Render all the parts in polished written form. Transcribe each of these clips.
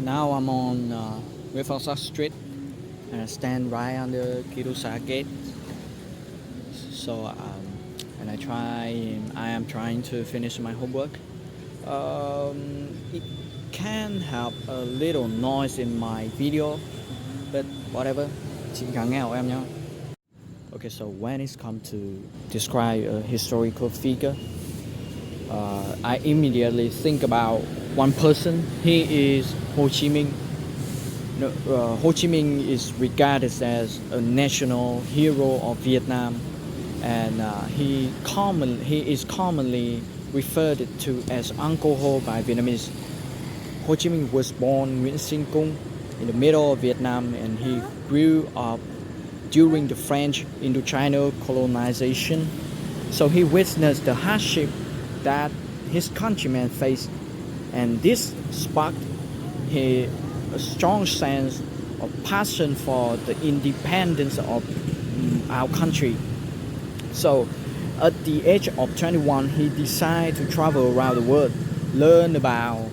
Now I'm on Wilford Street and I stand right under Kirusa Gate. So and I am trying to finish my homework. It can have a little noise in my video, but whatever. Chị gắng nghe của em nhé. Okay, so when it's come to describe a historical figure, I immediately think about one person. He is Ho Chi Minh. Ho Chi Minh is regarded as a national hero of Vietnam, and he is commonly referred to as Uncle Ho by Vietnamese. Ho Chi Minh was born in Nguyễn Sinh Cung in the middle of Vietnam, and he grew up during the French Indochina colonization. So he witnessed the hardship that his countrymen faced, and this sparked a strong sense of passion for the independence of our country. So, at the age of 21, he decided to travel around the world, learned about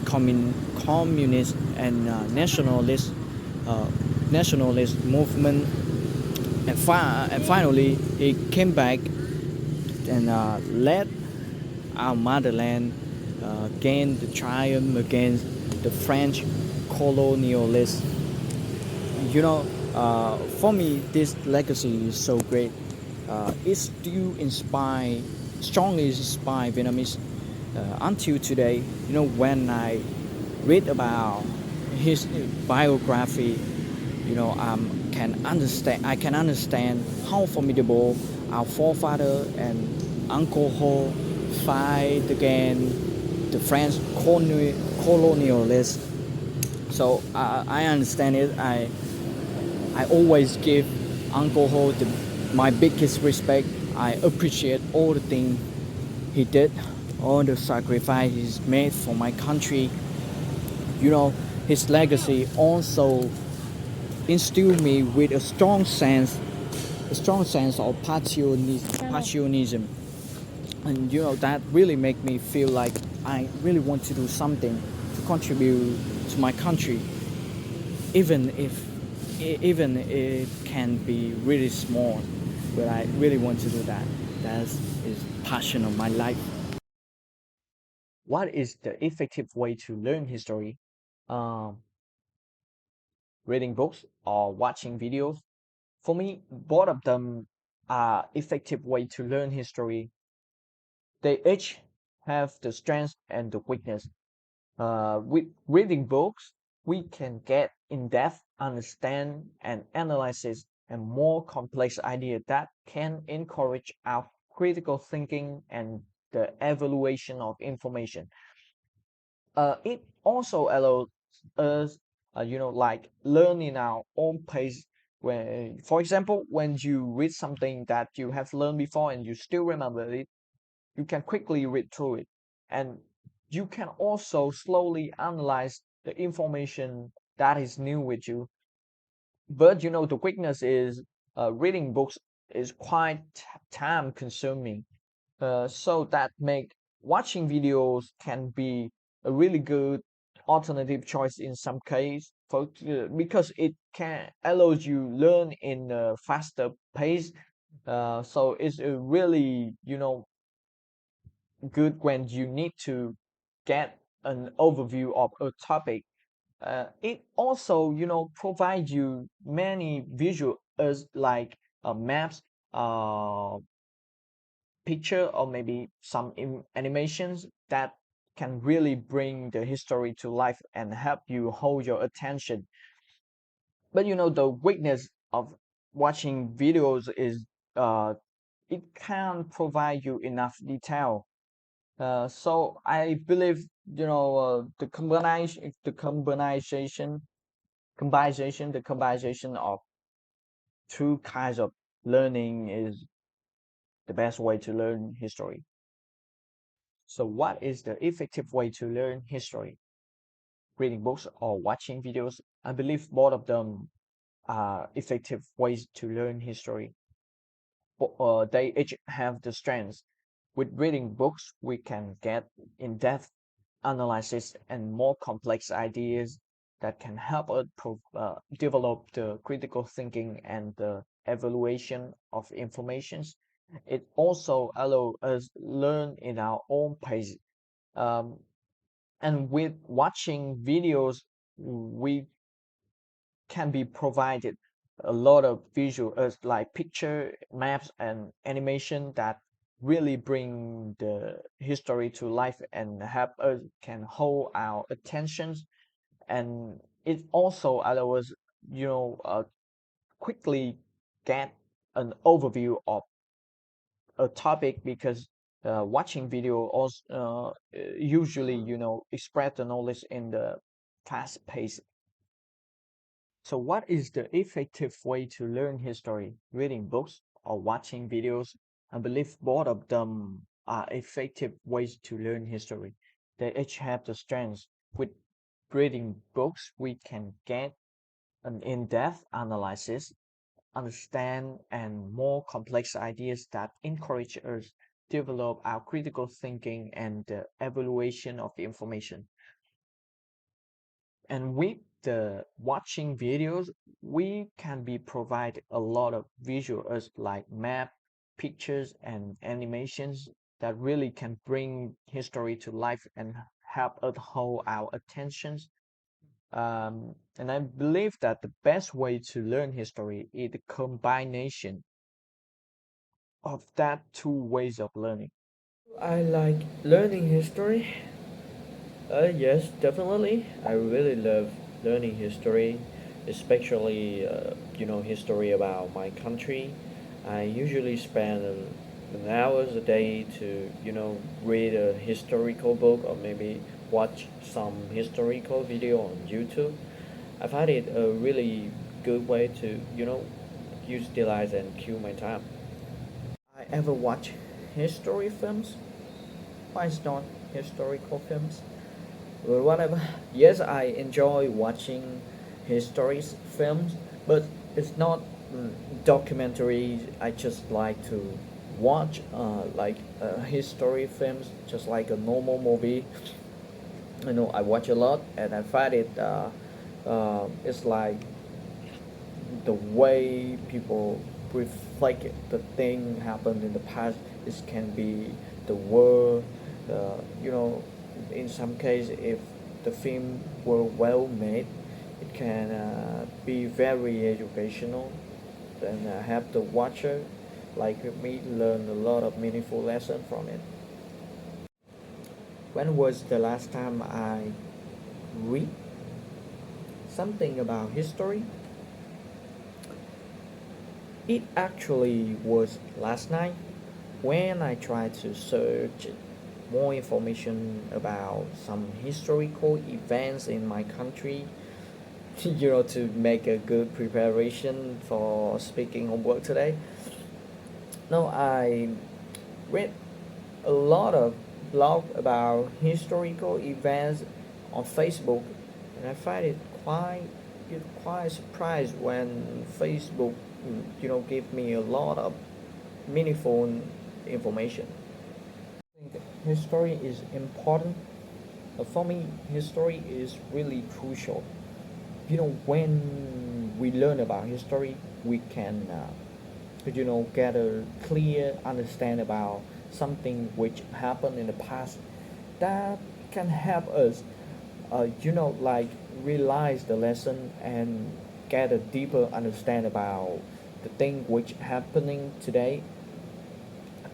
communist and uh, nationalist movement, and finally he came back and led our motherland gain the triumph against the French colonialists. For me, this legacy is so great. It still strongly inspire Vietnamese until today. When I read about his biography, I can understand how formidable our forefather and Uncle Ho fight against the French colonialists. So I understand it. I always give Uncle Ho my biggest respect. I appreciate all the things he did, all the sacrifices made for my country. His legacy also instilled me with a strong sense of patriotism, and that really make me feel like I really want to do something to contribute to my country, even if it can be really small, but I really want to do that. That is passion of my life. What is the effective way to learn history? Um, Reading books or watching videos? For me, both of them are effective way to learn history. They each have the strength and the weakness. With reading books, we can get in-depth understand and analysis and more complex idea that can encourage our critical thinking and the evaluation of information. It also allows us, like learning our own pace. When, for example, when you read something that you have learned before and you still remember it, you can quickly read through it, and you can also slowly analyze the information that is new with you. But the weakness is reading books is quite time consuming, so that make watching videos can be a really good alternative choice in some case because it can allows you learn in a faster pace. So it's a really good when you need to get an overview of a topic. It also, provide you many visual as like maps, uh, picture, or maybe some animations that can really bring the history to life and help you hold your attention. But the weakness of watching videos is it can't provide you enough detail. So I believe the combination of two kinds of learning is the best way to learn history. So what is the effective way to learn history? Reading books or watching videos? I believe both of them are effective ways to learn history. But they each have the strengths. With reading books, we can get in depth analysis and more complex ideas that can help us develop the critical thinking and the evaluation of informations. It also allows us learn in our own pace. Um, and with watching videos, we can be provided a lot of visual like picture maps and animation that really bring the history to life and help us can hold our attentions, and it also allows us quickly get an overview of a topic because watching video also usually express the knowledge in the fast pace. So what is the effective way to learn history? Reading books or watching videos? I believe both of them are effective ways to learn history. They each have the strengths. With reading books, we can get an in-depth analysis, understand and more complex ideas that encourage us develop our critical thinking and the evaluation of the information. And with the watching videos, we can be provided a lot of visuals like map, pictures, and animations that really can bring history to life and help us hold our attentions. And I believe that the best way to learn history is the combination of that two ways of learning. I like learning history. Yes, definitely. I really love learning history, especially history about my country. I usually spend an hours a day to read a historical book or maybe watch some historical video on YouTube. I find it a really good way to utilize and kill my time. I ever watch history films? Why is not historical films? Well, whatever. Yes, I enjoy watching histories films, but it's not documentaries. I just like to watch history films, just like a normal movie. I watch a lot, and I find it. It's like the way people reflect the thing happened in the past. This can be the world, in some case if the film were well made, it can be very educational and have the watcher like me learn a lot of meaningful lesson from it. When was the last time I read something about history? It actually was last night when I tried to search more information about some historical events in my country, to make a good preparation for speaking on work today. No, I read a lot of blog about historical events on Facebook, and I find it quite surprised when Facebook, give me a lot of meaningful information. I think history is important. For me, history is really crucial. When we learn about history, we can, get a clear understand about something which happened in the past that can help us, like realize the lesson and get a deeper understand about the thing which happening today.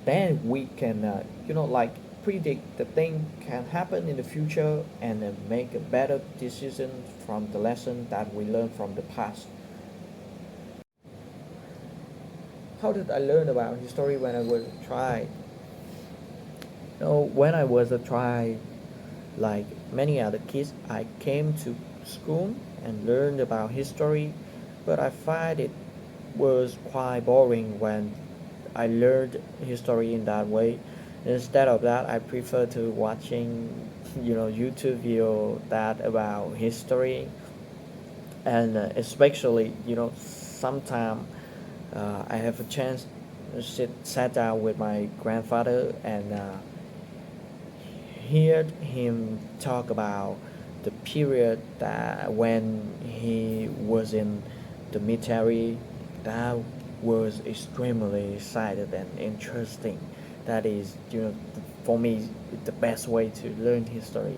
Then we can like predict the thing can happen in the future and make a better decision from the lesson that we learned from the past. How did I learn about history when I was a child? When I was a child, like many other kids, I came to school and learned about history, but I find it was quite boring when I learned history in that way. Instead of that, I prefer to watching, YouTube video that about history, and especially, sometime I have a chance to sat down with my grandfather, and heard him talk about the period that when he was in the military, that was extremely excited and interesting. That is, for me, the best way to learn history.